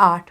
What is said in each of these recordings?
8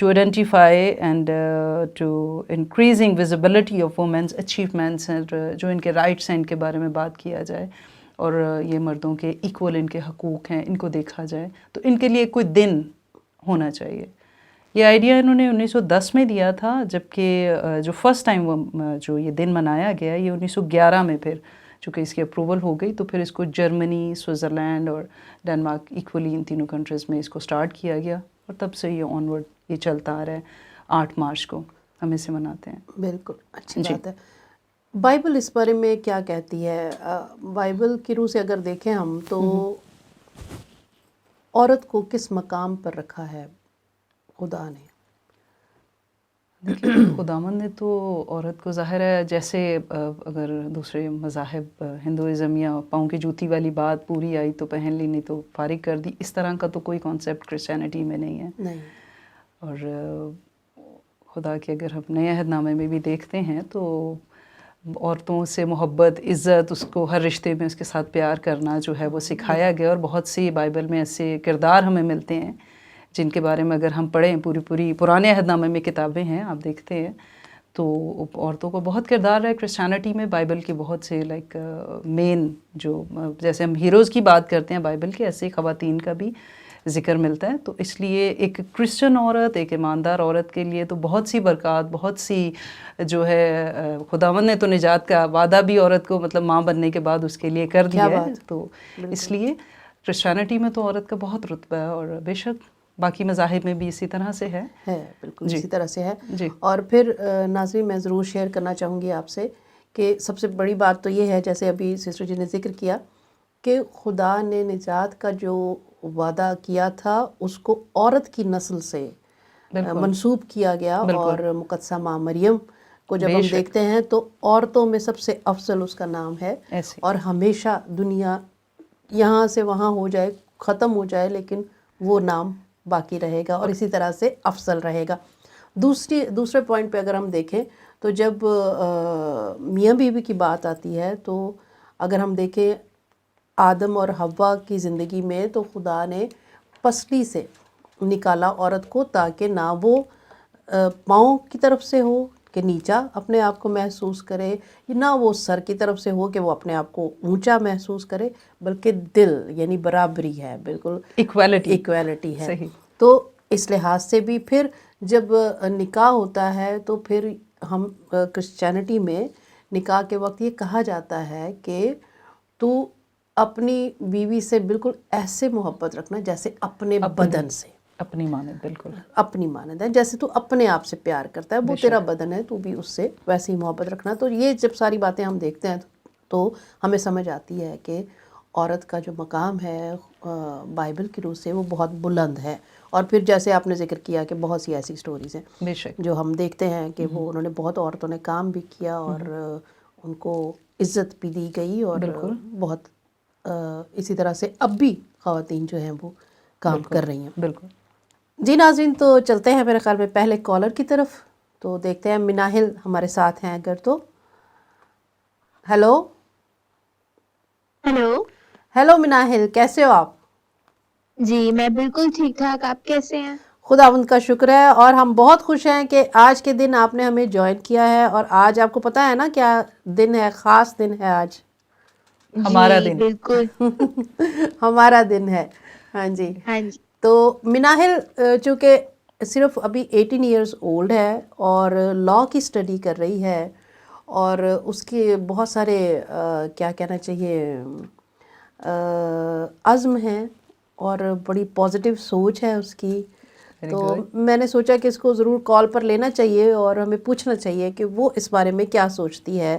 to identify and to increasing visibility of women's achievements and جو ان کے rights ہیں ان کے بارے میں بات کیا جائے اور یہ مردوں کے ایکول ان کے حقوق ہیں ان کو دیکھا جائے تو ان کے لیے کوئی دن ہونا چاہیے. یہ آئیڈیا انہوں نے 1910 میں دیا تھا جبکہ جو فرسٹ ٹائم جو یہ دن منایا گیا یہ 1911 میں پھر چونکہ اس کی اپروول ہو گئی تو پھر اس کو جرمنی سوئٹزرلینڈ اور ڈنمارک ایکولی ان تینوں کنٹریز میں اس کو سٹارٹ کیا گیا اور تب سے یہ آن ورڈ یہ چلتا آ رہا ہے. 8 مارچ کو ہم اسے مناتے ہیں. بالکل اچھی بات ہے. بائبل اس بارے میں کیا کہتی ہے؟ بائبل کی روح سے اگر دیکھیں ہم تو عورت کو کس مقام پر رکھا ہے خدا نے؟ دیکھیے خداوند نے تو عورت کو ظاہر ہے جیسے اگر دوسرے مذاہب ہندوازم یا پاؤں کی جوتی والی بات پوری آئی تو پہن لی نہیں تو فارغ کر دی، اس طرح کا تو کوئی کانسیپٹ کرسچینٹی میں نہیں ہے. نہیں. اور خدا کے اگر ہم نئے عہد نامے میں بھی دیکھتے ہیں تو عورتوں سے محبت عزت اس کو ہر رشتے میں اس کے ساتھ پیار کرنا جو ہے وہ سکھایا گیا اور بہت سی بائبل میں ایسے کردار ہمیں ملتے ہیں جن کے بارے میں اگر ہم پڑھیں پوری پرانے عہد نامے میں کتابیں ہیں آپ دیکھتے ہیں تو عورتوں کو بہت کردار ہے. کرسچینٹی میں بائبل کے بہت سے لائک مین جو جیسے ہم ہیروز کی بات کرتے ہیں بائبل کے ایسے خواتین کا بھی ذکر ملتا ہے. تو اس لیے ایک کرسچن عورت ایک ایماندار عورت کے لیے تو بہت سی برکات بہت سی جو ہے خداوند نے تو نجات کا وعدہ بھی عورت کو مطلب ماں بننے کے بعد اس کے لیے کر دیا ہے. تو اس لیے کرسچینٹی میں تو عورت کا بہت رتبہ ہے اور بے شک باقی مذاہب میں بھی اسی طرح سے ہے. بالکل اسی طرح سے ہے. جی. اور پھر ناظرین میں ضرور شیئر کرنا چاہوں گی آپ سے کہ سب سے بڑی بات تو یہ ہے جیسے ابھی سسٹر جی نے ذکر کیا کہ خدا نے نجات کا جو وعدہ کیا تھا اس کو عورت کی نسل سے منسوب کیا گیا. اور مقدسہ ماں مریم کو جب ہم دیکھتے ہیں تو عورتوں میں سب سے افضل اس کا نام ہے اور ہمیشہ دنیا یہاں سے وہاں ہو جائے ختم ہو جائے لیکن وہ نام باقی رہے گا اور اسی طرح سے افضل رہے گا. دوسرے پوائنٹ پہ اگر ہم دیکھیں تو جب میاں بیوی کی بات آتی ہے تو اگر ہم دیکھیں آدم اور حوا کی زندگی میں تو خدا نے پسلی سے نکالا عورت کو تاکہ نہ وہ پاؤں کی طرف سے ہو کہ نیچا اپنے آپ کو محسوس کرے نہ وہ سر کی طرف سے ہو کہ وہ اپنے آپ کو اونچا محسوس کرے بلکہ دل یعنی برابری ہے. بالکل ایکویلٹی ہے. تو اس لحاظ سے بھی پھر جب نکاح ہوتا ہے تو پھر ہم کرسچینٹی میں نکاح کے وقت یہ کہا جاتا ہے کہ تو اپنی بیوی سے بالکل ایسے محبت رکھنا جیسے اپنے بدن سے اپنی مانند. بالکل اپنی مانند ہے جیسے تو اپنے آپ سے پیار کرتا ہے وہ تیرا بدن ہے تو بھی اس سے ویسے ہی محبت رکھنا. تو یہ جب ساری باتیں ہم دیکھتے ہیں تو ہمیں سمجھ آتی ہے کہ عورت کا جو مقام ہے بائبل کی روح سے وہ بہت بلند ہے. اور پھر جیسے آپ نے ذکر کیا کہ بہت سی ایسی سٹوریز ہیں جو ہم دیکھتے ہیں کہ وہ انہوں نے بہت عورتوں نے کام بھی کیا اور ان کو عزت بھی دی گئی اور بہت اسی طرح سے اب بھی خواتین جو ہیں وہ کام کر رہی ہیں. بالکل. جی ناظرین تو چلتے ہیں میرے خیال میں پہلے کالر کی طرف. تو دیکھتے ہیں مناہل ہمارے ساتھ ہیں اگر تو. ہیلو ہیلو مناہل کیسے ہو آپ؟ جی میں بالکل ٹھیک ٹھاک. آپ کیسے ہیں؟ خداوند کا شکر ہے اور ہم بہت خوش ہیں کہ آج کے دن آپ نے ہمیں جوائن کیا ہے. اور آج آپ کو پتہ ہے نا کیا دن ہے؟ خاص دن ہے آج. ہمارا دن. بالکل ہمارا دن ہے. ہاں جی. تو مناہل چونکہ صرف ابھی 18 ایئرز اولڈ ہے اور لاء کی اسٹڈی کر رہی ہے اور اس کے بہت سارے کیا کہنا چاہیے عزم ہیں اور بڑی پازیٹیو سوچ ہے اس کی. تو میں نے سوچا کہ اس کو ضرور کال پر لینا چاہیے اور ہمیں پوچھنا چاہیے کہ وہ اس بارے میں کیا سوچتی ہے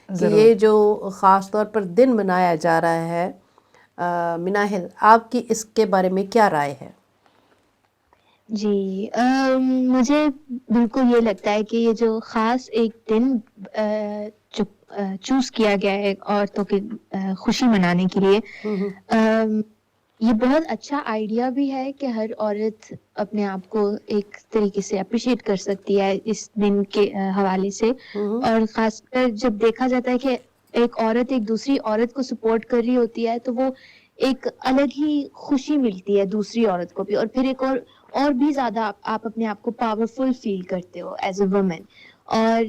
کہ یہ جو خاص طور پر دن منایا جا رہا ہے. مناہل آپ کی اس کے بارے میں کیا رائے ہے؟ جی مجھے بالکل یہ لگتا ہے کہ یہ جو خاص ایک دن چوز کیا گیا ہے عورتوں کی خوشی منانے کے لیے یہ بہت اچھا آئیڈیا بھی ہے کہ ہر عورت اپنے آپ کو ایک طریقے سے اپریشیٹ کر سکتی ہے اس دن کے حوالے سے. اور خاص کر جب دیکھا جاتا ہے کہ ایک عورت ایک دوسری عورت کو سپورٹ کر رہی ہوتی ہے تو وہ ایک الگ ہی خوشی ملتی ہے دوسری عورت کو بھی. اور پھر ایک اور اور بھی زیادہ آپ اپنے آپ کو پاورفل فیل کرتے ہو ایز اے وومن. اور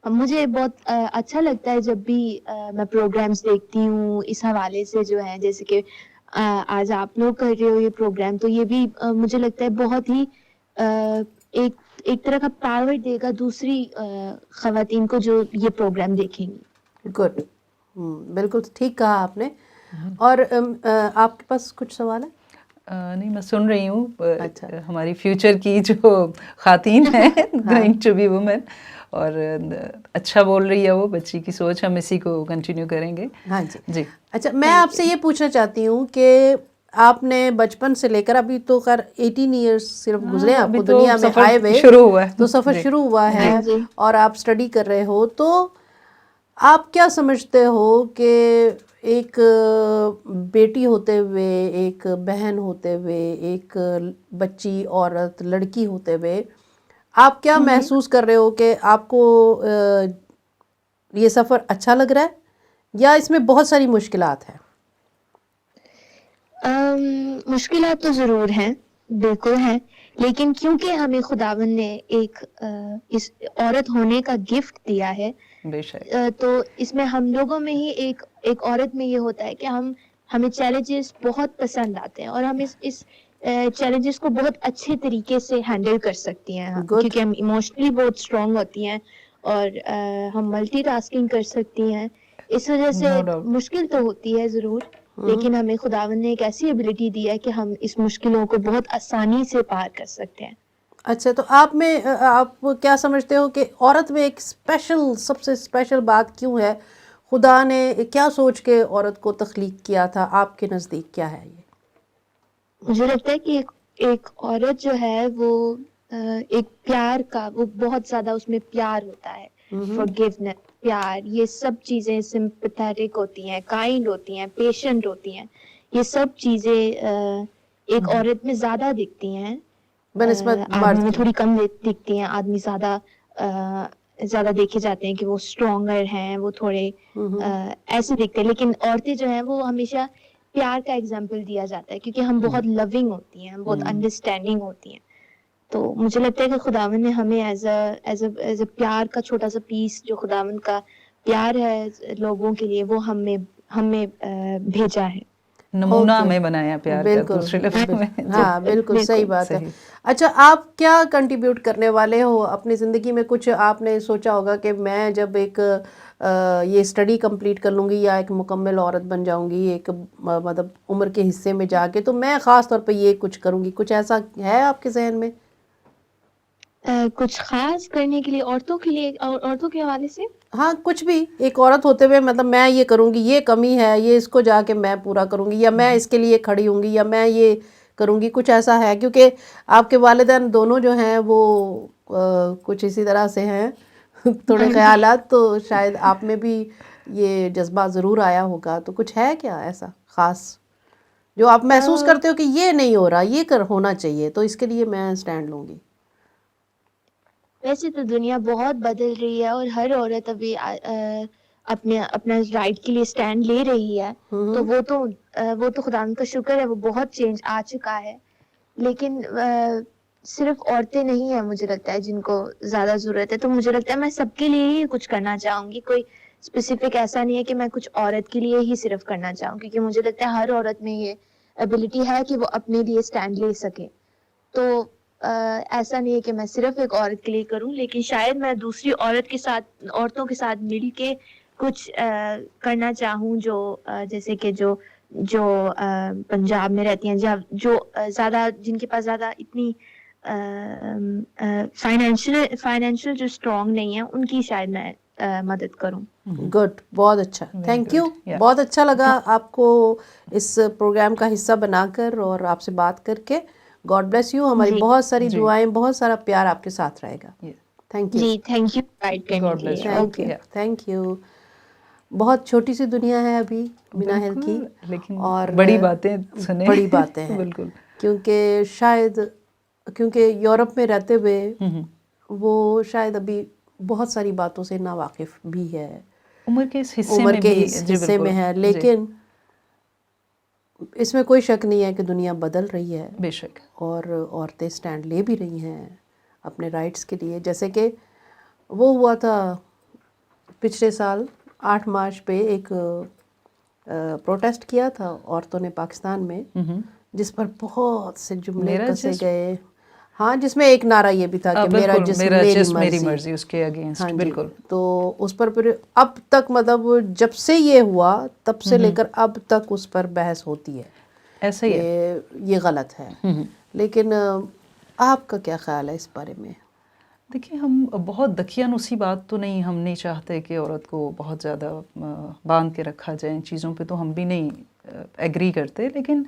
مجھے بہت اچھا لگتا ہے جب بھی میں پروگرامس دیکھتی ہوں اس حوالے سے جو ہے, جیسے کہ آج آپ لوگ کر رہے ہو یہ پروگرام, تو یہ بھی مجھے لگتا ہے بہت ہی ایک طرح کا پاور دے گا دوسری خواتین کو جو یہ پروگرام دیکھیں گی. گڈ, بالکل ٹھیک کہا آپ نے. اور آپ کے پاس کچھ سوال ہے؟ نہیں, میں سن رہی ہوں. اچھا. ہماری فیوچر کی جو خواتین ہیں گوئنگ ٹو بی وومن, اور اچھا بول رہی ہے وہ, بچی کی سوچ, ہم اسی کو کنٹینیو کریں گے. ہاں جی جی. اچھا, میں آپ سے یہ پوچھنا چاہتی ہوں کہ آپ نے بچپن سے لے کر ابھی تو خیر 18 ایئرس صرف گزرے ہیں آپ کو دنیا میں آئے ہوئے, شروع ہوا ہے, تو سفر شروع ہوا ہے اور آپ اسٹڈی کر رہے ہو, تو آپ کیا سمجھتے ہو کہ ایک بیٹی ہوتے ہوئے, ایک بہن ہوتے ہوئے, ایک بچی عورت لڑکی ہوتے ہوئے آپ کیا محسوس کر رہے ہو کہ آپ کو یہ سفر اچھا لگ رہا ہے یا اس میں بہت ساری مشکلات ہیں؟ مشکلات تو ضرور ہیں, بالکل ہیں, لیکن کیونکہ ہمیں خداوند نے ایک اس عورت ہونے کا گفٹ دیا ہے, تو اس میں ہم لوگوں میں ہی ایک عورت میں یہ ہوتا ہے کہ ہمیں چیلنجز بہت پسند آتے ہیں اور ہم اس چیلنجز کو بہت اچھے طریقے سے ہینڈل کر سکتی ہیں, کیونکہ ہم ایموشنلی بہت اسٹرانگ ہوتی ہیں اور ہم ملٹی ٹاسکنگ کر سکتی ہیں. اس وجہ سے مشکل تو ہوتی ہے ضرور, لیکن ہمیں خداوند نے ایک ایسی ایبلٹی دی ہے کہ ہم اس مشکلوں کو بہت آسانی سے پار کر سکتے ہیں. اچھا, تو آپ کیا سمجھتے ہو کہ عورت میں ایک سب سے اسپیشل بات کیوں ہے؟ خدا نے کیا سوچ کے عورت کو تخلیق کیا تھا؟ آپ کے نزدیک کیا ہے یہ؟ مجھے لگتا ہے کہ ایک عورت جو ہے وہ ایک پیار کا, وہ بہت زیادہ اس میں پیار ہوتا ہے, فورگیونیس, پیار, یہ سب چیزیں سمپیتھیٹک ہوتی ہیں, کائنڈ ہوتی ہیں, پیشنٹ ہوتی ہیں. یہ سب چیزیں ایک عورت میں زیادہ دکھتی ہیں, بنسبت آدمی مرد میں کے. تھوڑی کم دکھتی ہیں. آدمی زیادہ دیکھے جاتے ہیں کہ وہ اسٹرانگر ہیں, وہ تھوڑے ایسے دکھتے ہیں, لیکن عورتیں جو ہیں وہ ہمیشہ پیار کا ایگزامپل دیا جاتا ہے کیونکہ ہم بہت لونگ ہوتی ہیں, ہم بہت انڈرسٹینڈنگ ہوتی ہیں. تو مجھے لگتا ہے کہ خداوند نے ہمیں ایز اے پیار کا چھوٹا سا پیس, جو خداوند کا پیار ہے لوگوں کے لیے, وہ ہمیں بھیجا ہے, نمونہ ہمیں بنایا پیار کا, دوسرے لفظ میں. ہاں بالکل صحیح بات ہے. اچھا, آپ کیا کنٹریبیوٹ کرنے والے ہو اپنی زندگی میں؟ کچھ آپ نے سوچا ہوگا کہ میں جب ایک یہ اسٹڈی کمپلیٹ کر لوں گی یا ایک مکمل عورت بن جاؤں گی ایک مطلب عمر کے حصے میں جا کے, تو میں خاص طور پہ یہ کچھ کروں گی. کچھ ایسا ہے آپ کے ذہن میں؟ کچھ خاص کرنے کے لیے عورتوں کے حوالے سے؟ ہاں, کچھ بھی. ایک عورت ہوتے ہوئے مطلب میں یہ کروں گی, یہ کمی ہے, یہ اس کو جا کے میں پورا کروں گی, یا میں اس کے لیے کھڑی ہوں گی, یا میں یہ کروں گی. کچھ ایسا ہے؟ کیونکہ آپ کے والدین دونوں جو ہیں وہ کچھ اسی طرح سے ہیں تھوڑے خیالات, تو شاید آپ میں بھی یہ جذبہ ضرور آیا ہوگا. تو کچھ ہے کیا ایسا خاص جو آپ محسوس کرتے ہو کہ یہ نہیں ہو رہا, یہ ہونا چاہیے, تو اس کے لیے میں سٹینڈ لوں گی؟ ویسے تو دنیا بہت بدل رہی ہے اور ہر عورت ابھی اپنا رائٹ کے لیے سٹینڈ لے رہی ہے, تو وہ تو خدا کا شکر ہے, وہ بہت چینج آ چکا ہے. لیکن صرف عورتیں نہیں ہیں مجھے لگتا ہے جن کو زیادہ ضرورت ہے, تو مجھے لگتا ہے میں سب کے لیے ہی کچھ کرنا چاہوں گی. کوئی اسپیسیفک ایسا نہیں ہے کہ میں کچھ عورت کے لیے ہی صرف کرنا چاہوں, کیونکہ مجھے لگتا ہے ہر عورت میں یہ ایبلٹی ہے کہ وہ اپنے لیے سٹینڈ لے سکے. تو ایسا نہیں ہے کہ میں صرف ایک عورت کے لیے کروں, لیکن شاید میں دوسری عورتوں کے ساتھ مل کے کچھ کرنا چاہوں, جو جیسے کہ جو پنجاب میں رہتی ہیں, جو زیادہ, جن کے پاس زیادہ اتنی فائنینشیل جو اسٹرانگ نہیں ہے, ان کی شاید میں مدد کروں. گڈ, بہت اچھا, تھینک یو. بہت اچھا لگا آپ کو اس پروگرام کا حصہ بنا کر اور آپ سے بات کر کے. God bless you. ہماری بہت ساری دعائیں, بہت سارا پیار آپ کے ساتھ رہے گا. Thank you. جی, تھینک یو گائیڈ کرنے کے لیے. Thank you. بہت چھوٹی سی دنیا ہے ابھی بنا ہل کی, اور بڑی باتیں سنیں, بڑی باتیں ہیں. بالکل. کیونکہ یورپ میں رہتے ہوئے وہ شاید ابھی بہت ساری باتوں سے ناواقف بھی ہے, عمر کے اس حصے میں ہے, لیکن اس میں کوئی شک نہیں ہے کہ دنیا بدل رہی ہے بے شک. اور عورتیں سٹینڈ لے بھی رہی ہیں اپنے رائٹس کے لیے. جیسے کہ وہ ہوا تھا پچھلے سال 8 مارچ پہ ایک پروٹیسٹ کیا تھا عورتوں نے پاکستان میں, جس پر بہت سے جملے کسے گئے. ہاں, جس میں ایک نعرہ یہ بھی تھا کہ میرا جسم میری مرضی, اس کے اگینسٹ. ہاں جی. بالکل. تو اس پر پھر اب تک مطلب جب سے یہ ہوا تب سے لے کر اب تک اس پر بحث ہوتی ہے. ایسا ہی ہے. یہ غلط ہے. لیکن آپ کا کیا خیال ہے اس بارے میں؟ دیکھیں, ہم بہت دقیانوسی بات تو نہیں, ہم نہیں چاہتے کہ عورت کو بہت زیادہ باندھ کے رکھا جائے. ان چیزوں پہ تو ہم بھی نہیں ایگری کرتے, لیکن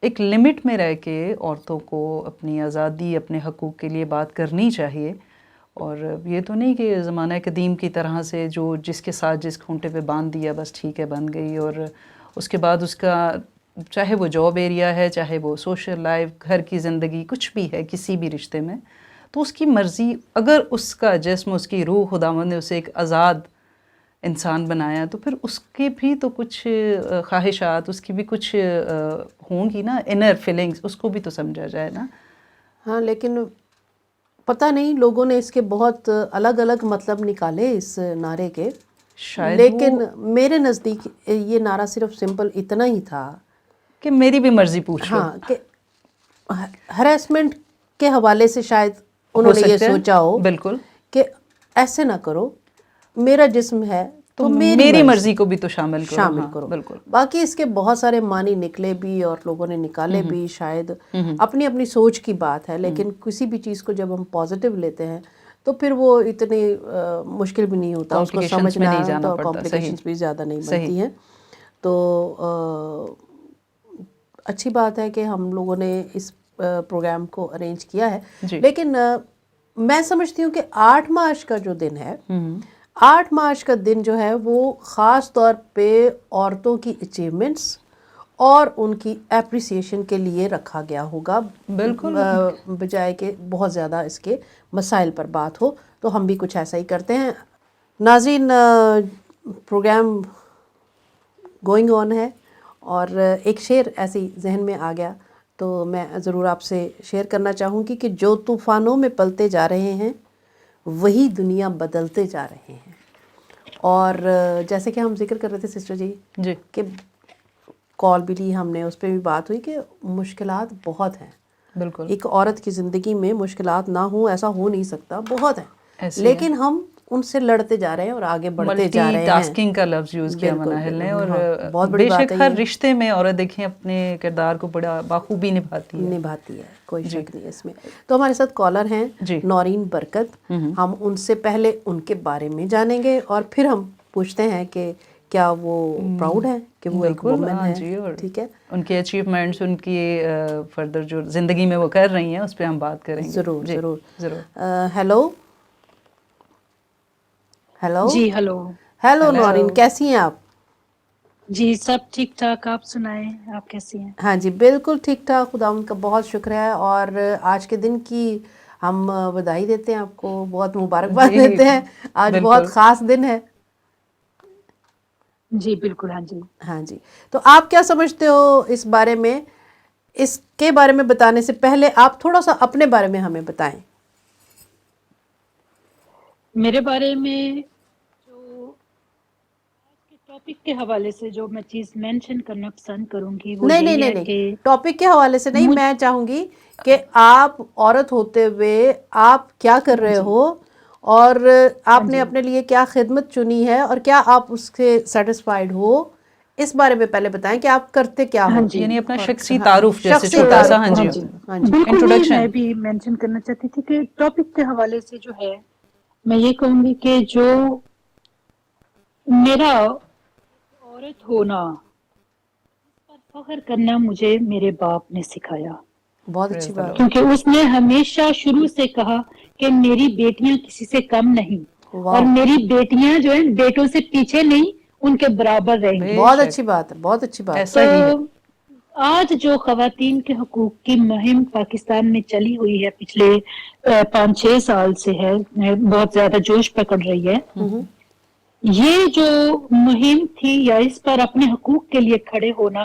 ایک لمٹ میں رہ کے عورتوں کو اپنی آزادی, اپنے حقوق کے لیے بات کرنی چاہیے. اور یہ تو نہیں کہ زمانہ قدیم کی طرح سے جو جس کے ساتھ جس کھونٹے پہ باندھ دیا بس ٹھیک ہے بن گئی, اور اس کے بعد اس کا چاہے وہ جاب ایریا ہے, چاہے وہ سوشل لائف, گھر کی زندگی, کچھ بھی ہے کسی بھی رشتے میں, تو اس کی مرضی. اگر اس کا جسم, اس کی روح خداوند نے اسے ایک آزاد انسان بنایا, تو پھر اس کی بھی تو کچھ خواہشات, اس کی بھی کچھ ہوں گی نا, انر فیلنگز, اس کو بھی تو سمجھا جائے نا. ہاں, لیکن پتہ نہیں لوگوں نے اس کے بہت الگ الگ مطلب نکالے اس نعرے کے. شاید لیکن میرے نزدیک یہ نعرہ صرف سمپل اتنا ہی تھا کہ میری بھی مرضی پوچھ لو. ہاں, کہ ہراسمنٹ کے حوالے سے شاید انہوں نے یہ سوچا ہو بالکل کہ ایسے نہ کرو, میرا جسم ہے تو میری مرضی کو بھی تو شامل کرو. بالکل. باقی اس کے بہت سارے معنی نکلے بھی اور لوگوں نے نکالے بھی, شاید اپنی اپنی سوچ کی بات ہے. لیکن کسی بھی چیز کو جب ہم پازیٹیو لیتے ہیں تو پھر وہ اتنی مشکل بھی نہیں ہوتا اس کو سمجھنا, تو کمپلیکیشنز بھی زیادہ نہیں بنتی ہیں. تو اچھی بات ہے کہ ہم لوگوں نے اس پروگرام کو ارینج کیا ہے. لیکن میں سمجھتی ہوں کہ 8 مارچ کا جو دن ہے, 8 مارچ کا دن جو ہے وہ خاص طور پہ عورتوں کی اچیومنٹس اور ان کی اپریسیشن کے لیے رکھا گیا ہوگا, بالکل, بجائے کہ بہت زیادہ اس کے مسائل پر بات ہو. تو ہم بھی کچھ ایسا ہی کرتے ہیں. ناظرین, پروگرام گوئنگ آن ہے اور ایک شعر ایسی ذہن میں آ گیا تو میں ضرور آپ سے شیئر کرنا چاہوں گی کہ جو طوفانوں میں پلتے جا رہے ہیں وہی دنیا بدلتے جا رہے ہیں. اور جیسے کہ ہم ذکر کر رہے تھے سسٹر جی کہ کال بھی لی ہم نے, اس پہ بھی بات ہوئی کہ مشکلات بہت ہیں. بالکل. ایک عورت کی زندگی میں مشکلات نہ ہوں ایسا ہو نہیں سکتا, بہت ہیں, لیکن ہم ان سے لڑتے جا رہے ہیں اور آگے بڑھتے جا رہے ہیں. ملٹی ٹاسکنگ کا لفظ یوز کیا مناہل نے, اور بے شک ہر رشتے میں عورت دیکھیں اپنے کردار کو بڑا بخوبی نبھاتی ہے, کوئی شک نہیں اس میں. تو ہمارے ساتھ کالر ہیں نورین برکت. ہم ان سے پہلے ان کے بارے میں جانیں گے اور پھر ہم پوچھتے ہیں کہ کیا وہ پراؤڈ ہیں کہ وہ ایک وومن ہے. ٹھیک ہے, ان کی اچیومنٹس, ان کی فردر جو زندگی میں وہ کر رہی ہیں اس پہ ہم بات کریں گے. ضرور ضرور ضرور. ہیلو جی ہیلو. ہیلو نورین, کیسی ہیں آپ؟ جی سب ٹھیک ٹھاک, آپ سنائیں آپ کیسی ہیں؟ ہاں جی بالکل ٹھیک ٹھاک, خدا ان کا بہت شکر ہے. اور آج کے دن کی ہم بدائی دیتے ہیں آپ کو, بہت مبارکباد دیتے ہیں. آج بہت خاص دن ہے. جی بالکل. ہاں جی. ہاں جی, تو آپ کیا سمجھتے ہو اس بارے میں؟ اس کے بارے میں بتانے سے پہلے آپ تھوڑا سا اپنے بارے میں ہمیں بتائیں. میرے بارے میں جو آج کے ٹاپک کے حوالے سے جو میں چیز مینشن کرنا پسند کروں گی وہ یہی ہے کہ ٹاپک کے حوالے سے نہیں, میں چاہوں گی کہ آپ عورت ہوتے ہوئے آپ کیا کر رہے ہو اور آپ نے اپنے لیے کیا خدمت چنی ہے اور کیا آپ اس سے سیٹسفائیڈ ہو, اس بارے میں پہلے بتائیں کہ آپ کرتے کیا ہو. یعنی اپنا شخصی تعارف جیسے چھوٹا سا. ہاں جی بالکل. میں بھی مینشن کرنا چاہتی تھی کہ ٹاپک کے حوالے سے جو ہے میں یہ کہوں گی کہ جو میرا عورت ہونا پر فخر کرنا مجھے میرے باپ نے سکھایا. بہت اچھی بات. کیونکہ اس نے ہمیشہ شروع سے کہا کہ میری بیٹیاں کسی سے کم نہیں, اور میری بیٹیاں جو ہیں بیٹوں سے پیچھے نہیں, ان کے برابر رہیں گی. بہت اچھی بات ہے, بہت اچھی بات. ایسا ہی ہے. آج جو خواتین کے حقوق کی مہم پاکستان میں چلی ہوئی ہے پچھلے 5-6 سال سے ہے, بہت زیادہ جوش پکڑ رہی ہے. یہ جو مہم تھی یا اس پر اپنے حقوق کے لیے کھڑے ہونا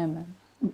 Amen.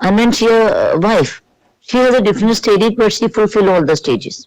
And when she a wife, she has a different stages, but she fulfill all the stages.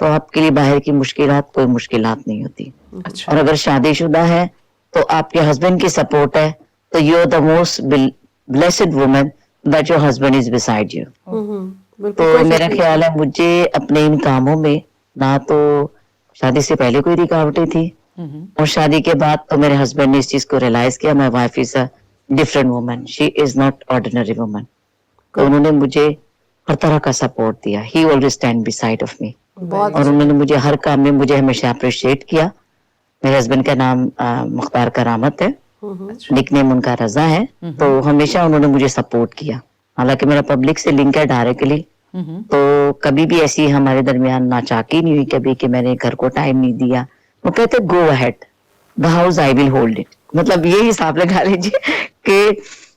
تو آپ کے لیے باہر کی مشکلات کوئی مشکلات نہیں ہوتی. اچھا. اور اگر شادی شدہ ہے تو آپ کے ہسبینڈ کی سپورٹ ہے تو you are the most blessed woman that your husband is beside you. تو بالکل کوئی میرا شک نہیں. خیال ہے مجھے اپنے ان کاموں میں نہ تو شادی سے پہلے کوئی رکاوٹیں تھی اور شادی کے بعد تو میرے ہسبینڈ نے اس چیز کو ریئلائز کیا my wife is a different woman, she is not ordinary woman. تو انہوں نے مجھے ہر طرح کا سپورٹ دیا. He always stand beside of me. بہت اور انہوں نے مجھے ہر کام میں مجھے ہمیشہ اپریشیٹ کیا. میرے ہسبینڈ کا نام مختار کرامت ہے, نک نیم ان کا رضا ہے. تو ہمیشہ انہوں نے مجھے سپورٹ کیا. حالانکہ میرا پبلک سے لنک ہے ڈائریکٹلی, تو کبھی بھی ایسی ہمارے درمیان ناچاکی نہیں ہوئی کبھی کہ میں نے گھر کو ٹائم نہیں دیا. وہ کہتے go ahead, the house I will hold it. مطلب یہ حساب لگا لیجیے کہ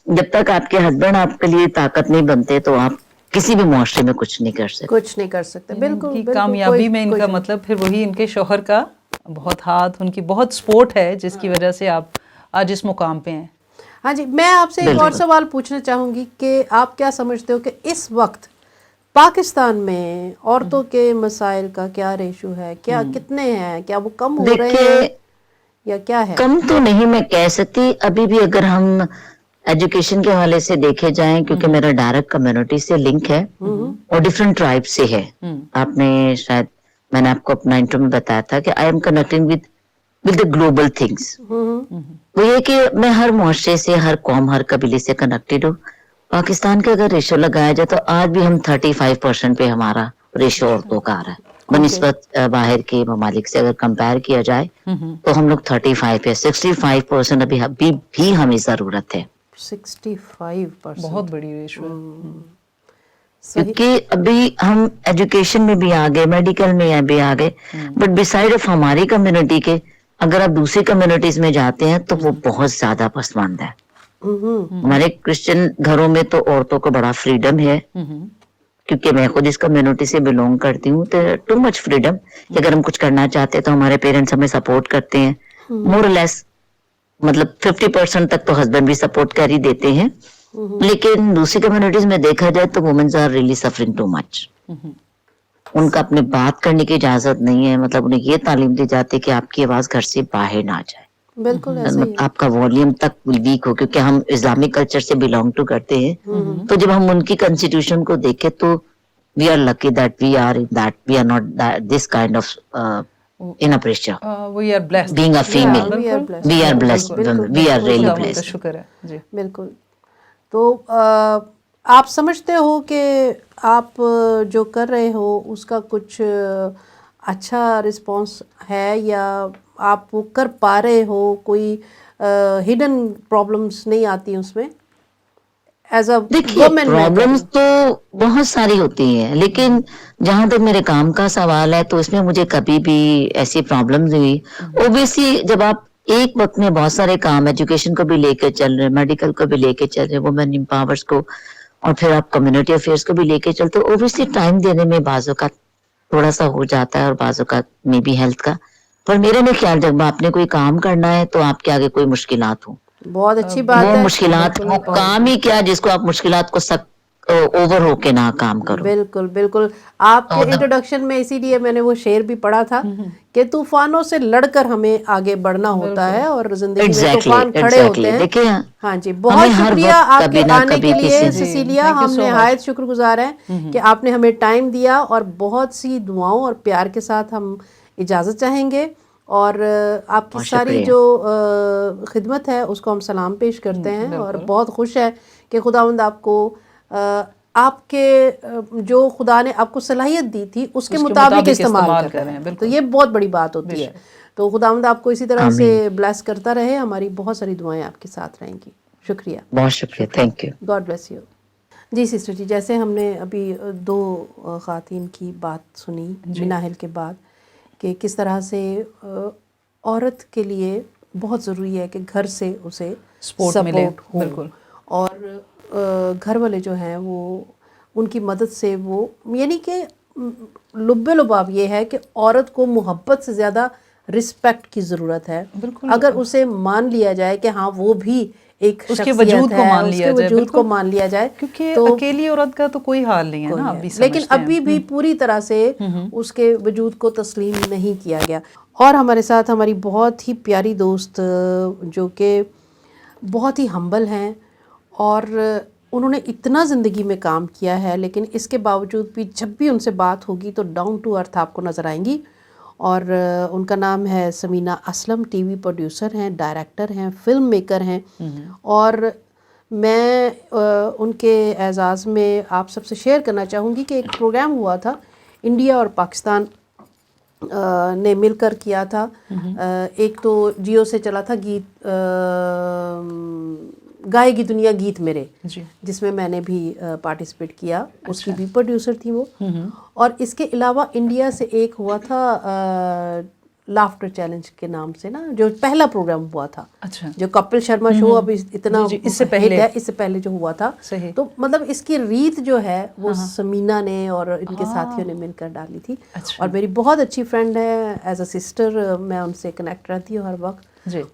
جب تک آپ کے ہسبینڈ آپ کے لیے طاقت نہیں بنتے تو آپ کسی بھی معاشرے میں کچھ نہیں کر سکتے. کچھ نہیں کر سکتے. بالکل کی بالکل. کامیابی میں ان کا مطلب پھر وہی ان کے شوہر کا بہت ہاتھ, ان کی بہت سپورٹ ہے جس کی وجہ سے آپ آج اس مقام پہ ہیں. ہاں جی, میں آپ سے ایک اور سوال پوچھنا چاہوں گی کہ آپ کیا سمجھتے ہو کہ اس وقت پاکستان میں عورتوں کے مسائل کا کیا ریشو ہے, کیا کتنے ہیں, کیا وہ کم ہو رہے ہیں یا کیا ہے؟ کم تو نہیں میں کہہ سکتی. ابھی بھی اگر ہم ایجوکیشن کے حوالے سے دیکھے جائیں, کیونکہ میرا ڈائریکٹ کمیونٹی سے لنک ہے اور ڈفرینٹ ٹرائب سے ہے. آپ نے شاید میں نے آپ کو اپنا انٹرو میں بتایا تھا کہ I am connecting with the global things. وہ یہ کہ میں ہر معاشرے سے, ہر قوم, ہر قبیلے سے کنیکٹڈ ہوں. پاکستان کا اگر ریشو لگایا جائے تو آج بھی ہم 35% پہ ہمارا ریشو عورتوں کا آ رہا ہے بنسبت باہر کے ممالک سے. اگر کمپیئر کیا جائے تو ہم لوگ 35 یا 65% ابھی بھی ہمیں ضرورت ہے. 65% بہت بڑی ریشو ہے. کیونکہ ابھی ہم ایجوکیشن میں بھی آگے, میڈیکل میں بھی آگے, بٹ بسائڈ آف ہماری کمیونٹی کے اگر آپ دوسری کمیونٹیز میں جاتے ہیں تو وہ بہت زیادہ پسماندہ ہے. ہمارے کرسچن گھروں میں تو عورتوں کو بڑا فریڈم ہے, کیونکہ میں خود اس کمیونٹی سے بلونگ کرتی ہوں. تو ٹو مچ فریڈم کہ اگر ہم کچھ کرنا چاہتے ہیں تو ہمارے پیرنٹس ہمیں سپورٹ کرتے ہیں مور لیس. مطلب 50% تک تو ہسبینڈ بھی سپورٹ کر ہی دیتے ہیں. لیکن دوسری کمیونٹیز میں دیکھا جائے تو womens are really suffering too much. ان کا اپنے بات کرنے کی اجازت نہیں ہے. مطلب انہیں یہ تعلیم دی جاتی ہے کہ آپ کی آواز گھر سے باہر نہ جائے, بالکل ایسا ہی آپ کا والیوم تک ویک ہو. کیونکہ ہم اسلامک کلچر سے بلونگ ٹو کرتے ہیں, تو جب ہم ان کی کنسٹیٹیوشن کو دیکھیں تو we are lucky that we are not this kind of in a pressure. We are blessed. Being a female. we are blessed. We are blessed. We are really خدا کا blessed. شکر ہے جی. بالکل. تو آپ سمجھتے ہو کہ آپ جو کر رہے ہو اس کا کچھ اچھا رسپانس ہے یا آپ وہ کر پا رہے ہو, کوئی ہڈن پرابلمس نہیں آتی اس میں ایز اے دیکھیے پرابلمس تو بہت ساری ہوتی ہیں, لیکن جہاں تک میرے کام کا سوال ہے تو اس میں مجھے کبھی بھی ایسی پرابلمز ہوئی. اوبیسلی جب آپ ایک وقت میں بہت سارے کام, ایجوکیشن کو بھی لے کے چل رہے, میڈیکل کو بھی لے کے چل رہے, وومن امپاورس کو, اور پھر آپ کمیونٹی افیئرس کو بھی لے کے چلتے, اوبیسلی ٹائم دینے میں بعض اوقات تھوڑا سا ہو جاتا ہے اور بعض اوقات میں بھی ہیلتھ کا. پر میرے میں خیال جب آپ نے کوئی کام کرنا ہے تو آپ کے آگے کوئی مشکلات ہوں, بہت اچھی بات ہے. وہ مشکلات وہ کام ہی کیا جس کو آپ مشکلات کو اوور ہو کے نہ کام کرو. بالکل بالکل. آپ کے انٹروڈکشن میں اسی لیے میں نے وہ شعر بھی پڑھا تھا کہ طوفانوں سے لڑ کر ہمیں آگے بڑھنا ہوتا ہے اور زندگی میں طوفان کھڑے ہوتے ہیں. ہاں جی, بہت شکریہ آپ کے آنے کے لیے سسیلیا. ہم نہایت شکر گزار ہیں کہ آپ نے ہمیں ٹائم دیا, اور بہت سی دعاؤں اور پیار کے ساتھ ہم اجازت چاہیں گے, اور آپ کی ساری جو خدمت ہے اس کو ہم سلام پیش کرتے ہیں, اور بہت خوش ہے کہ خداوند آپ کو آپ کے جو خدا نے آپ کو صلاحیت دی تھی اس کے مطابق استعمال کر رہے ہیں. تو یہ بہت بڑی بات ہوتی ہے. تو خداوند آپ کو اسی طرح سے بلیس کرتا رہے. ہماری بہت ساری دعائیں آپ کے ساتھ رہیں گی. شکریہ, بہت شکریہ, thank you, god bless you. جی سسٹر جی, جیسے ہم نے ابھی 2 خواتین کی بات سنی مناہل کے بعد کہ کس طرح سے عورت کے لیے بہت ضروری ہے کہ گھر سے اسے سپورٹ ہو, اور گھر والے جو ہیں وہ ان کی مدد سے وہ, یعنی کہ لب لباب یہ ہے کہ عورت کو محبت سے زیادہ رسپیکٹ کی ضرورت ہے. اگر اسے مان لیا جائے کہ ہاں وہ بھی ایک اس کے شخصیت وجود کو ہے، مان اس لیا کے جائے، وجود کو بالکل، مان لیا جائے، کیونکہ تو اکیلی عورت کا تو کوئی حال نہیں ہے نا، اب بھی لیکن سمجھتے ہیں ابھی بھی پوری طرح سے اس کے وجود کو تسلیم نہیں کیا گیا. اور ہمارے ساتھ ہماری بہت ہی پیاری دوست جو کہ بہت ہی ہمبل ہیں، اور انہوں نے اتنا زندگی میں کام کیا ہے، لیکن اس کے باوجود بھی جب بھی ان سے بات ہوگی تو ڈاؤن ٹو ارتھ آپ کو نظر آئیں گی. اور ان کا نام ہے Samina Aslam. T V producer ہیں، ڈائریکٹر ہیں، فلم میکر ہیں. اور میں ان کے اعزاز میں آپ سب سے شیئر کرنا چاہوں گی کہ ایک پروگرام ہوا تھا، انڈیا اور پاکستان نے مل کر کیا تھا. ایک تو جیو سے چلا تھا گیت گائے گی دنیا گیت میرے، جس میں نے بھی پارٹیسپیٹ کیا، اس کی بھی پروڈیوسر تھی وہ. اور اس کے علاوہ انڈیا سے ایک ہوا تھا لافٹر چیلنج کے نام سے نا، جو پہلا پروگرام ہوا تھا، جو کپل شرما شو اب اتنا اس سے ہٹ ہے، اس سے پہلے جو ہوا تھا. صحیح. تو مطلب اس کی ریت جو ہے وہ سمینہ نے اور ان کے ساتھیوں نے مل کر ڈالی تھی. اور میری بہت اچھی فرینڈ ہے، ایز اے سسٹر میں ان سے کنیکٹ رہتی ہوں ہر وقت.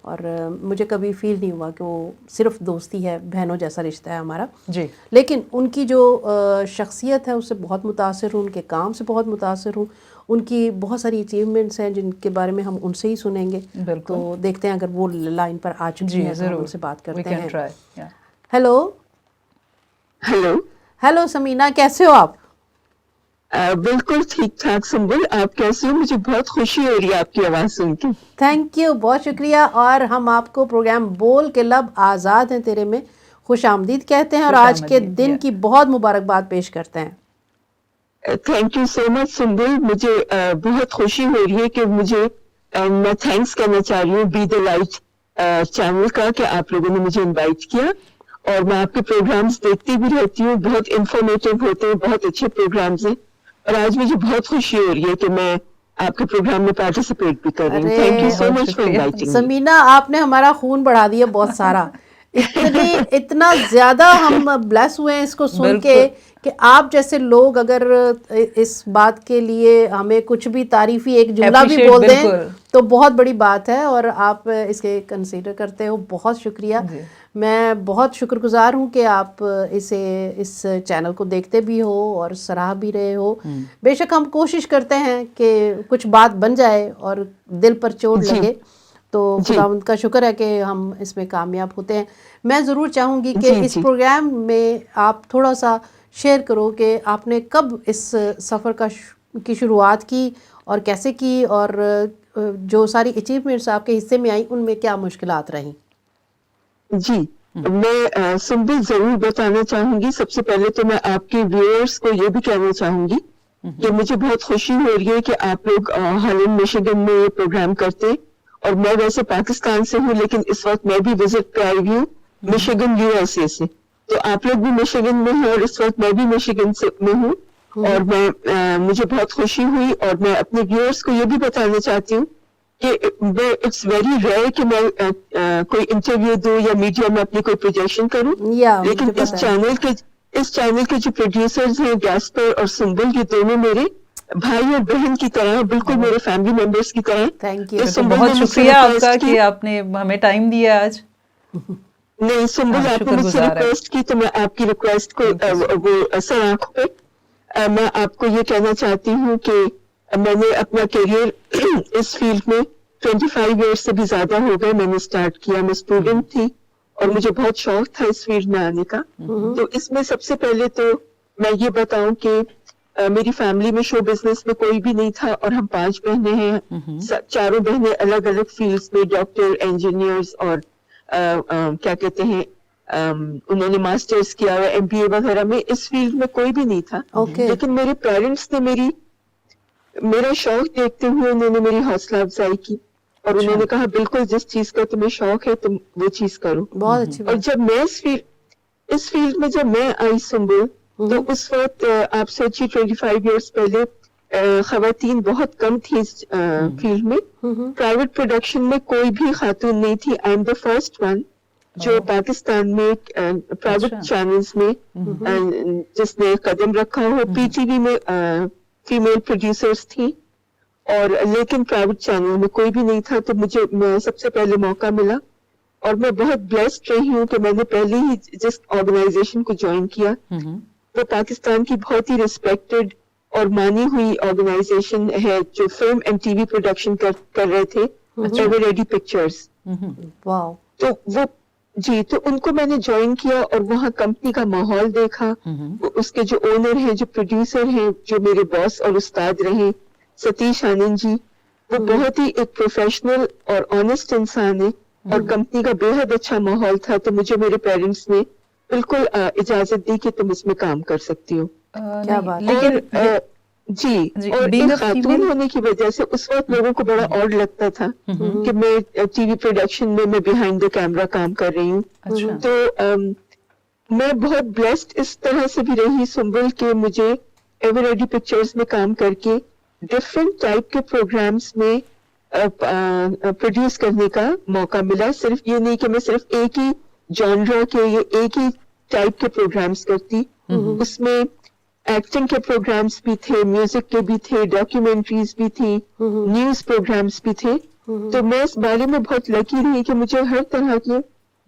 اور مجھے کبھی فیل نہیں ہوا کہ وہ صرف دوستی ہے، بہنوں جیسا رشتہ ہے ہمارا. لیکن ان کی جو شخصیت ہے اس سے بہت متاثر ہوں، ان کے کام سے بہت متاثر ہوں. ان کی بہت ساری اچیومنٹس ہیں جن کے بارے میں ہم ان سے ہی سنیں گے. تو دیکھتے ہیں اگر وہ لائن پر آ چکی ہیں تو ہم ان سے بات کرتے ہیں. ہیلو ہیلو سمینہ، کیسے ہو آپ؟ بالکل ٹھیک ٹھاک سنبل، آپ کیسے ہو؟ مجھے بہت خوشی ہو رہی ہے آپ کی آواز سن کے. تھینک یو، بہت شکریہ. اور ہم آپ کو پروگرام بول کے لب آزاد ہیں تیرے میں خوش آمدید کہتے ہیں، اور آج کے دن کی بہت مبارکباد پیش کرتے ہیں. تھینک یو سو مچ سنبل. مجھے بہت خوشی ہو رہی ہے کہ میں تھینکس کرنا چاہ رہی ہوں بی دا لائٹ چینل کا کہ آپ لوگوں نے مجھے انوائٹ کیا. اور میں آپ کے پروگرامز دیکھتی بھی رہتی ہوں، بہت انفارمیٹیو ہوتے ہیں، بہت اچھے پروگرامز ہیں. اور آج مجھے بہت خوشی ہو رہی ہے کہ میں آپ کے پروگرام میں پارٹیسپیٹ بھی کر رہی ہوں. Thank you so much for inviting me. Samina, آپ نے ہمارا خون بڑھا دیا بہت سارا. اتنا زیادہ ہم بلیس ہوئے ہیں اس کو سن کے کہ آپ جیسے لوگ اگر اس بات کے لیے ہمیں کچھ بھی تعریفی ایک جملہ بھی بول دیں تو بہت بڑی بات ہے، اور آپ اس کے کنسیڈر کرتے ہو. بہت شکریہ. میں بہت شکر گزار ہوں کہ آپ اس چینل کو دیکھتے بھی ہو اور سراہ بھی رہے ہو. بے شک ہم کوشش کرتے ہیں کہ کچھ بات بن جائے اور دل پر چوٹ لگے، تو خداوند کا شکر ہے کہ ہم اس میں کامیاب ہوتے ہیں. میں ضرور چاہوں گی کہ اس پروگرام میں آپ تھوڑا سا شیئر کرو کہ آپ نے کب اس سفر کی شروعات کی اور کیسے کی، اور جو ساری اچیومنٹس آپ کے حصے میں آئیں ان میں کیا مشکلات رہیں. جی، میں سنبل ضرور بتانا چاہوں گی. سب سے پہلے تو میں آپ کے ویورز کو یہ بھی کہنا چاہوں گی کہ مجھے بہت خوشی ہو رہی ہے کہ آپ لوگ ہالینڈ میشیگن میں یہ پروگرام کرتے. اور میں ویسے پاکستان سے ہوں، لیکن اس وقت میں بھی وزٹ پہ آئی ہوئی ہوں میشیگن یو ایس اے سے. تو آپ لوگ بھی میشیگن میں ہیں اور اس وقت میں بھی میشیگن میں ہوں. اور مجھے بہت خوشی ہوئی. اور میں اپنے ویورز کو یہ بھی بتانا چاہتی ہوں کہ اٹس ویری ریئر کہ میں کوئی انٹرویو دوں یا میڈیا میں اپنی کوئی پروجیکشن کروں. لیکن اس چینل کے جو پروڈیوسرز ہیں گیسپر اور سنبل، یہ دونوں میرے بھائی اور بہن کی طرح، بالکل میرے فیملی ممبرس کی طرح. Thank you. بہت شکریہ آپ کا کہ آپ نے ہمیں ٹائم دیا آج. نہیں سنبل، آپ نے مجھ سے ریکویسٹ کی تو میں آپ کی ریکویسٹ کو وہ سر آنکھوں پہ میں آپ کو یہ کہنا چاہتی ہوں کہ میں نے اپنا کیریئر اس فیلڈ میں 25 ایئرس سے بھی زیادہ ہو گئے. میں نے اسٹارٹ کیا، میں اسٹوڈنٹ تھی اور مجھے بہت شوق تھا اس فیلڈ میں آنے کا. تو اس میں سب سے پہلے تو میں یہ بتاؤں کہ میری فیملی میں شو بزنس میں کوئی بھی نہیں تھا، اور ہم 5 بہنیں ہیں. چاروں بہنیں الگ الگ فیلڈز میں، ڈاکٹر، انجینئرز، اور کیا کہتے ہیں انہوں نے ماسٹرز کیا ہوا MBA وغیرہ میں. اس فیلڈ میں کوئی بھی نہیں تھا. لیکن میرے پیرنٹس نے میرا شوق دیکھتے ہوئے انہوں نے میری حوصلہ افزائی کی، اور انہوں نے کہا بالکل جس چیز کا تمہیں شوق ہے تم وہ چیز کرو. بہت اچھی. اور جب میں اس فیلڈ میں جب میں آئی سنبل، تو اس وقت آپ سوچیے 25 ایئرس پہلے خواتین بہت کم تھی اس فیلڈ میں. پرائیویٹ پروڈکشن میں کوئی بھی خاتون نہیں تھی. I am the first one جو پاکستان میں پرائیویٹ چینلز میں جس نے قدم رکھا ہو. PTV میں فیمیل پروڈیوسرز تھیں، اور لیکن پرائیویٹ چینل میں کوئی بھی نہیں تھا. تو مجھے سب سے پہلے موقع ملا اور میں بہت بلیسڈ رہی ہوں کہ میں نے پہلے ہی جس آرگنائزیشن کو جوائن کیا وہ پاکستان کی بہت ہی ریسپیکٹڈ اور مانی ہوئی آرگنائزیشن ہے جو film and T V production کر رہے تھے، ایور ریڈی پکچرز. واو. تو وہ جی تو ان کو میں نے جوائن کیا اور وہاں کمپنی کا ماحول دیکھا. اس کے جو اونر ہیں، جو پروڈیوسر ہیں، جو میرے باس اور استاد رہے ستیش آنند جی، وہ بہت ہی ایک پروفیشنل اور آنےسٹ انسان ہے اور کمپنی کا بے حد اچھا ماحول تھا. تو مجھے میرے پیرنٹس نے بالکل اجازت دی کہ تم اس میں کام کر سکتی ہو. کیا بات. لیکن جی اور ایک خاتون ہونے کی وجہ سے اس وقت لوگوں کو بڑا آڈ لگتا تھا کہ میں ٹی وی پروڈکشن میں بیہائنڈ دا کیمرہ کام کر رہی ہوں. تو میں بہت بلیسڈ اس طرح سے بھی رہی سنبل کہ مجھے ایور ریڈی پکچرز میں کام کر کے ڈفرینٹ ٹائپ کے پروگرامز میں پروڈیوس کرنے کا موقع ملا. صرف یہ نہیں کہ میں صرف ایک ہی جانرا کے یا ایک ہی ٹائپ کے پروگرامز کرتی. اس میں ایکٹنگ کے پروگرامز بھی تھے، میوزک کے بھی تھے، ڈاکیومنٹریز بھی تھی، نیوز پروگرامز بھی تھے. تو میں اس بارے میں بہت لکی رہی کہ مجھے ہر طرح کے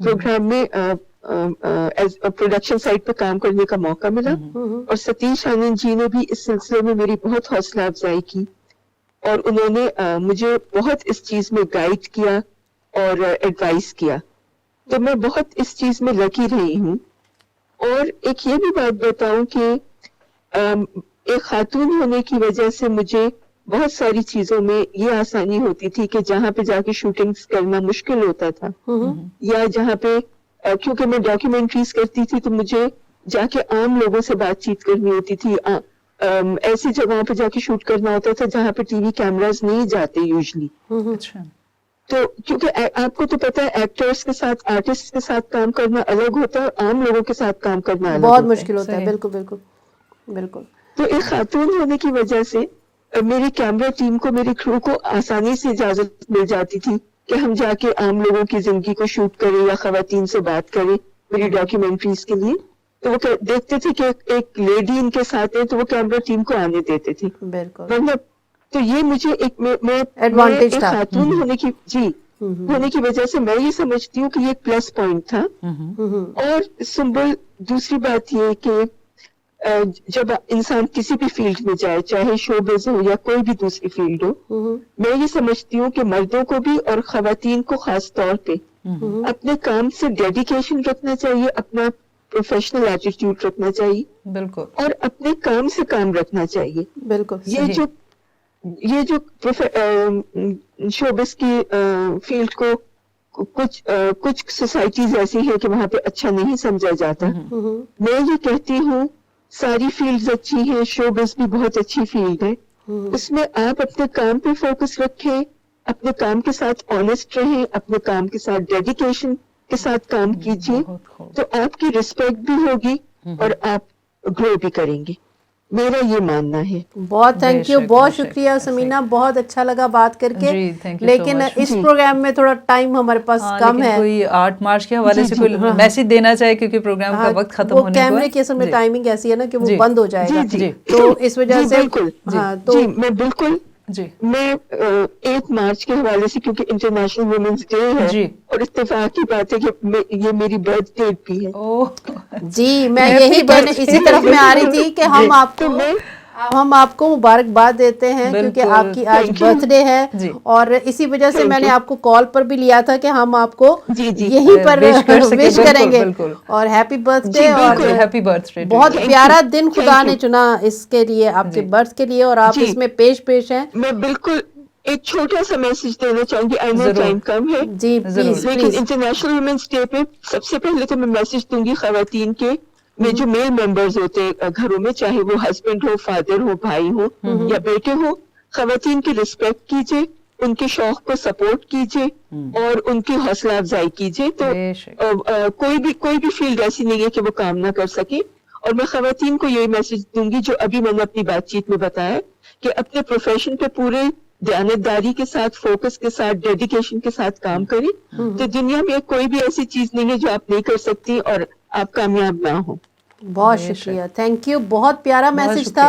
پروگرام میں پروڈکشن سائٹ پہ کام کرنے کا موقع ملا. اور ستیش آنند جی نے بھی اس سلسلے میں میری بہت حوصلہ افزائی کی اور انہوں نے مجھے بہت اس چیز میں گائیڈ کیا اور ایڈوائز کیا. تو میں بہت اس چیز میں لکی رہی ہوں. اور ایک یہ بھی بات بتاؤں کہ ایک خاتون ہونے کی وجہ سے مجھے بہت ساری چیزوں میں یہ آسانی ہوتی تھی کہ جہاں پہ جا کے شوٹنگز کرنا مشکل ہوتا تھا یا جہاں پہ کیونکہ میں ڈاکیومنٹریز کرتی تھی تو مجھے جا کے عام لوگوں سے بات چیت کرنی ہوتی تھی. ایسی جگہوں پہ جا کے شوٹ کرنا ہوتا تھا جہاں پہ ٹی وی کیمراز نہیں جاتے یوزلی. تو کیونکہ آپ کو تو پتا ہے ایکٹرز کے ساتھ آرٹسٹ کے ساتھ کام کرنا الگ ہوتا ہے اور عام لوگوں کے ساتھ کام کرنا الگ بہت مشکل ہوتا ہے. بالکل بالکل بالکل. تو ایک خاتون ہونے کی وجہ سے میری کیمرہ ٹیم کو، میری کرو کو آسانی سے اجازت مل جاتی تھی کہ ہم جا کے عام لوگوں کی زندگی کو شوٹ کریں یا خواتین سے بات کریں میری ڈاکیومنٹریز کے لیے. تو وہ دیکھتے تھے کہ ایک لیڈی ان کے ساتھ ہے تو وہ کیمرہ ٹیم کو آنے دیتے تھے. بالکل. تو یہ مجھے ایڈوانٹیج تھا خاتون ہونے کی ہونے کی وجہ سے میں یہ سمجھتی ہوں کہ یہ ایک پلس پوائنٹ تھا. اور سنبل دوسری بات یہ کہ جب انسان کسی بھی فیلڈ میں جائے، چاہے شو بز ہو یا کوئی بھی دوسری فیلڈ ہو، میں یہ سمجھتی ہوں کہ مردوں کو بھی اور خواتین کو خاص طور پہ اپنے کام سے ڈیڈیکیشن رکھنا چاہیے، اپنا پروفیشنل ایٹیٹیوڈ رکھنا چاہیے. بالکل. اور اپنے کام سے کام رکھنا چاہیے. بالکل. یہ جو شوبز کی فیلڈ کو کچھ سوسائٹیز ایسی ہیں کہ وہاں پہ اچھا نہیں سمجھا جاتا. میں یہ کہتی ہوں ساری فیلڈز اچھی ہیں، شوبز بھی بہت اچھی فیلڈ ہے. اس میں آپ اپنے کام پہ فوکس رکھیں، اپنے کام کے ساتھ آنےسٹ رہیں، اپنے کام کے ساتھ ڈیڈیکیشن کے ساتھ کام کیجیے تو آپ کی رسپیکٹ بھی ہوگی اور آپ گرو بھی کریں گے. میرا یہ ماننا ہے. بہت تھینک یو، بہت شکریہ سمینا، بہت اچھا لگا بات کر کے. لیکن اس پروگرام میں تھوڑا ٹائم ہمارے پاس کم ہے. کوئی 8 مارچ کے حوالے سے کوئی میسج دینا چاہے کیونکہ پروگرام کا وقت ختم ہونے کو ہے. کیمرے کی اصل میں ٹائمنگ ایسی ہے نا کہ وہ بند ہو جائے گا تو اس وجہ سے جی میں بالکل میں 8 مارچ کے حوالے سے کیونکہ انٹرنیشنل وومنس ڈے ہے اور اتفاق کی بات ہے کہ یہ میری برتھ ڈیٹ بھی ہے. جی میں یہی کہنے اسی طرف میں آ رہی تھی کہ ہم آپ کو مبارکباد دیتے ہیں کیونکہ آپ کی آج برتھ ڈے ہے اور اسی وجہ سے میں نے آپ کو کال پر بھی لیا تھا کہ ہم آپ کو یہیں پر وش کریں گے اور ہیپی برتھ ڈے. اور بہت پیارا دن خدا نے چنا اس کے لیے، آپ کے برتھ کے لیے، اور آپ اس میں پیش ہیں. میں بالکل ایک چھوٹا سا میسج دینا چاہوں گی. آئی نو ٹائم کم ہے جی پلیز. لیکن انٹرنیشنل وومنس ڈے پہ سب سے پہلے تو میں میسج دوں گی خواتین کے میں جو میل ممبرز ہوتے ہیں گھروں میں، چاہے وہ ہسبینڈ ہو، فادر ہو، بھائی ہو یا بیٹے ہو، خواتین کی رسپیکٹ کیجیے، ان کے شوق کو سپورٹ کیجیے اور ان کی حوصلہ افزائی کیجیے. تو کوئی بھی فیلڈ ایسی نہیں ہے کہ وہ کام نہ کر سکے. اور میں خواتین کو یہی میسج دوں گی جو ابھی میں نے اپنی بات چیت میں بتایا کہ اپنے پروفیشن پہ پورے دیانتداری کے ساتھ، فوکس کے ساتھ، ڈیڈیکیشن کے ساتھ کام کریں. تو دنیا میں کوئی بھی ایسی چیز نہیں ہے جو آپ نہیں کر سکتی اور آپ کامیاب نہ ہو. بہت شکریہ، تھینک یو. بہت پیارا میسج تھا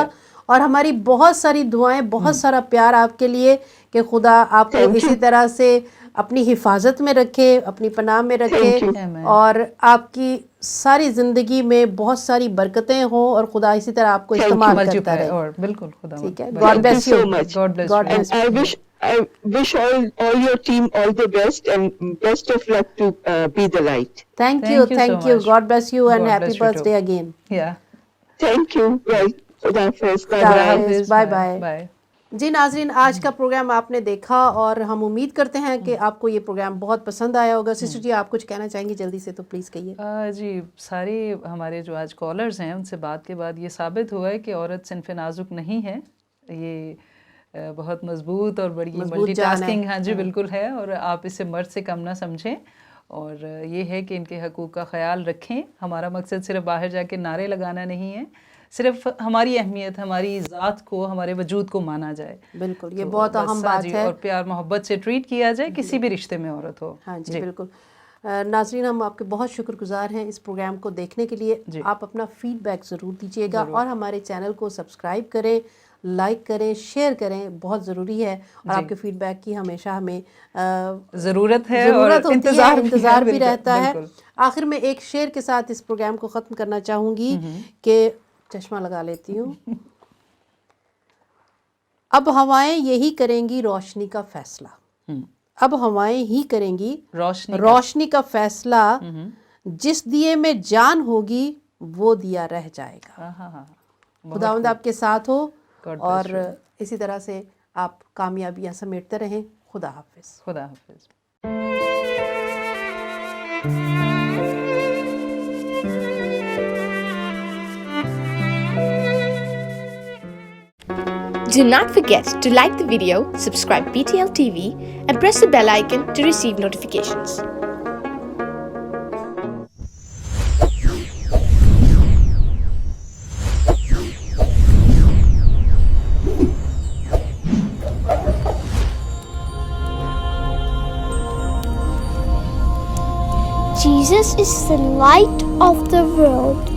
اور ہماری بہت ساری دعائیں، بہت سارا پیار آپ کے لیے کہ خدا آپ کو اسی طرح سے اپنی حفاظت میں رکھے, اپنی پناہ میں رکھے, Amen. اور آپ کی ساری زندگی میں بہت ساری برکتیں ہوں, اور خدا اسی طرح آپ کو استعمال کرتا Multiply رہے. اور بالکل خدا ٹھیک ہے, مت- God bless you you. so much. God bless God you. bless And I wish all your team all the best and best of luck to be the light. Thank Thank you, you thank so you. much. God bless you and God happy bless you birthday too. again. Yeah. Thank you. Right. Khuda Hafiz. Bye Khuda bye. Hafiz. Bye bye. Bye. جی ناظرین, آج کا programme آپ نے دیکھا اور ہم امید کرتے ہیں کہ آپ کو یہ پروگرام بہت پسند آیا ہوگا. سسٹر جی آپ کچھ کہنا چاہیں گی جلدی سے تو پلیز کہیے. جی سارے ہمارے جو آج کالرز ہیں ان سے بات کے بعد یہ ثابت ہوا ہے کہ عورت صنف نازک نہیں ہے, یہ بہت مضبوط اور بڑی ملٹی ٹاسکنگ ہاں جی بالکل ہے, اور آپ اسے مرد سے کم نہ سمجھیں, اور یہ ہے کہ ان کے حقوق کا خیال رکھیں. ہمارا مقصد صرف باہر جا کے نعرے لگانا نہیں ہے, صرف ہماری اہمیت, ہماری ذات کو, ہمارے وجود کو مانا جائے. بالکل, یہ بہت اہم بات ہے. اور پیار محبت سے ٹریٹ کیا جائے کسی بھی رشتے میں عورت ہو. ہاں جی بالکل. ناظرین ہم آپ کے بہت شکر گزار ہیں اس پروگرام کو دیکھنے کے لیے. آپ اپنا فیڈ بیک ضرور دیجیے گا, اور ہمارے چینل کو سبسکرائب کریں, لائک کریں, شیئر کریں, بہت ضروری ہے. اور آپ کے فیڈ بیک کی ہمیشہ ہمیں ضرورت ہے, ضرورت اور ہوتی ہے, انتظار بھی بالکل, رہتا ہے. بالکل. آخر میں ایک شعر کے ساتھ اس پروگرام کو ختم کرنا چاہوں گی کہ چشمہ لگا لیتی ہوں. اب ہوائیں یہی کریں گی روشنی کا فیصلہ, اب ہوائیں ہی کریں گی روشنی کا فیصلہ, جس دیے میں جان ہوگی وہ دیا رہ جائے گا. خداوند آپ کے ساتھ ہو, اور اسی طرح سے آپ کامیابیاں سمیٹتے رہیں. خدا حافظ. خدا حافظ. Do not forget to like the video, subscribe BTL TV, and press the bell icon to receive notifications. Jesus is the light of the world.